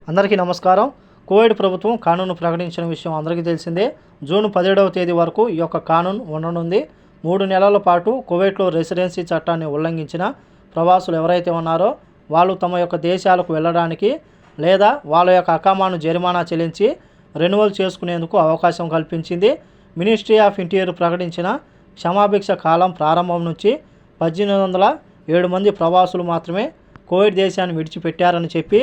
అందరికీ నమస్కారం. కోవిడ్ ప్రభుత్వం కానూను ప్రకటించిన విషయం అందరికీ తెలిసిందే. జూన్ 17వ తేదీ వరకు ఈ యొక్క కానూను ఉండనుంది. 3 నెలల పాటు కువైట్లో రెసిడెన్సీ చట్టాన్ని ఉల్లంఘించిన ప్రవాసులు ఎవరైతే ఉన్నారో వాళ్ళు తమ యొక్క దేశాలకు వెళ్ళడానికి లేదా వాళ్ళ యొక్క అకామాను జరిమానా చెల్లించి రెన్యువల్ చేసుకునేందుకు అవకాశం కల్పించింది. మినిస్ట్రీ ఆఫ్ ఇంటీరియర్ ప్రకటించిన క్షమాభిక్ష కాలం ప్రారంభం నుంచి 1807 మంది ప్రవాసులు మాత్రమే కోవిడ్ దేశాన్ని విడిచిపెట్టారని చెప్పి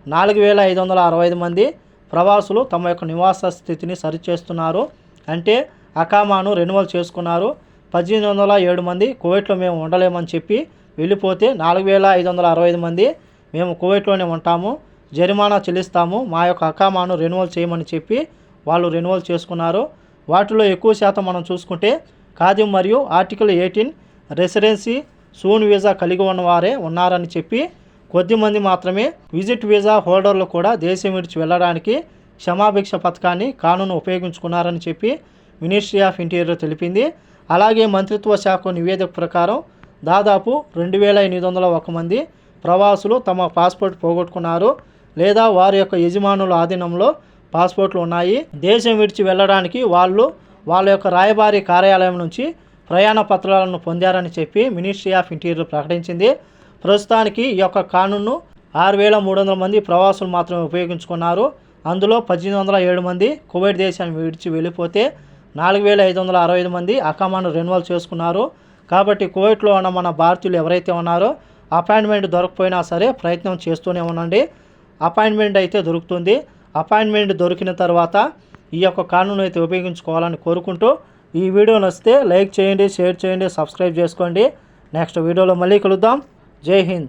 4565 మంది ప్రవాసులు తమ యొక్క నివాస స్థితిని సరిచేస్తున్నారు. అంటే అకామాను రెన్యువల్ చేసుకున్నారు. 1807 మంది కువైట్లో మేము ఉండలేమని చెప్పి వెళ్ళిపోతే 4565 మంది మేము కువైట్లోనే ఉంటాము, జరిమానా చెల్లిస్తాము, మా యొక్క అకామాను రెన్యువల్ చేయమని చెప్పి వాళ్ళు రెన్యువల్ చేసుకున్నారు. వాటిలో ఎక్కువ శాతం మనం చూసుకుంటే ఖాదిమ్ మరియు ఆర్టికల్ 18 రెసిడెన్సీ సూన్ వీసా కలిగి ఉన్నవారే ఉన్నారని చెప్పి, కొద్దిమంది మాత్రమే విజిట్ వీసా హోల్డర్లు కూడా దేశం విడిచి వెళ్ళడానికి క్షమాభిక్ష పథకాన్ని కానూను ఉపయోగించుకున్నారని చెప్పి మినిస్ట్రీ ఆఫ్ ఇంటీరియర్ తెలిపింది. అలాగే మంత్రిత్వ శాఖ నివేదిక ప్రకారం దాదాపు 2801 మంది ప్రవాసులు తమ పాస్పోర్ట్ పోగొట్టుకున్నారు లేదా వారి యొక్క యజమానుల ఆధీనంలో పాస్పోర్ట్లు ఉన్నాయి. దేశం విడిచి వెళ్ళడానికి వాళ్ళ యొక్క రాయబారి కార్యాలయం నుంచి ప్రయాణ పత్రాలను పొందారని చెప్పి మినిస్ట్రీ ఆఫ్ ఇంటీరియర్ ప్రకటించింది. ప్రస్తుతానికి ఈ యొక్క కానూను 6300 మంది ప్రవాసులు మాత్రమే ఉపయోగించుకున్నారు. అందులో 1807 మంది కువైట్ దేశాన్ని విడిచి వెళ్ళిపోతే 4565 మంది అకామాను రెన్యువల్ చేసుకున్నారు. కాబట్టి కువైట్లో ఉన్న మన భారతీయులు ఎవరైతే ఉన్నారో అపాయింట్మెంట్ దొరకపోయినా సరే ప్రయత్నం చేస్తూనే ఉండండి. అపాయింట్మెంట్ అయితే దొరుకుతుంది. అపాయింట్మెంట్ దొరికిన తర్వాత ఈ యొక్క కానూను అయితే ఉపయోగించుకోవాలని కోరుకుంటూ ఈ వీడియో నచ్చితే లైక్ చేయండి, షేర్ చేయండి, సబ్స్క్రైబ్ చేసుకోండి. నెక్స్ట్ వీడియోలో మళ్ళీ కలుద్దాం. జై హింద్.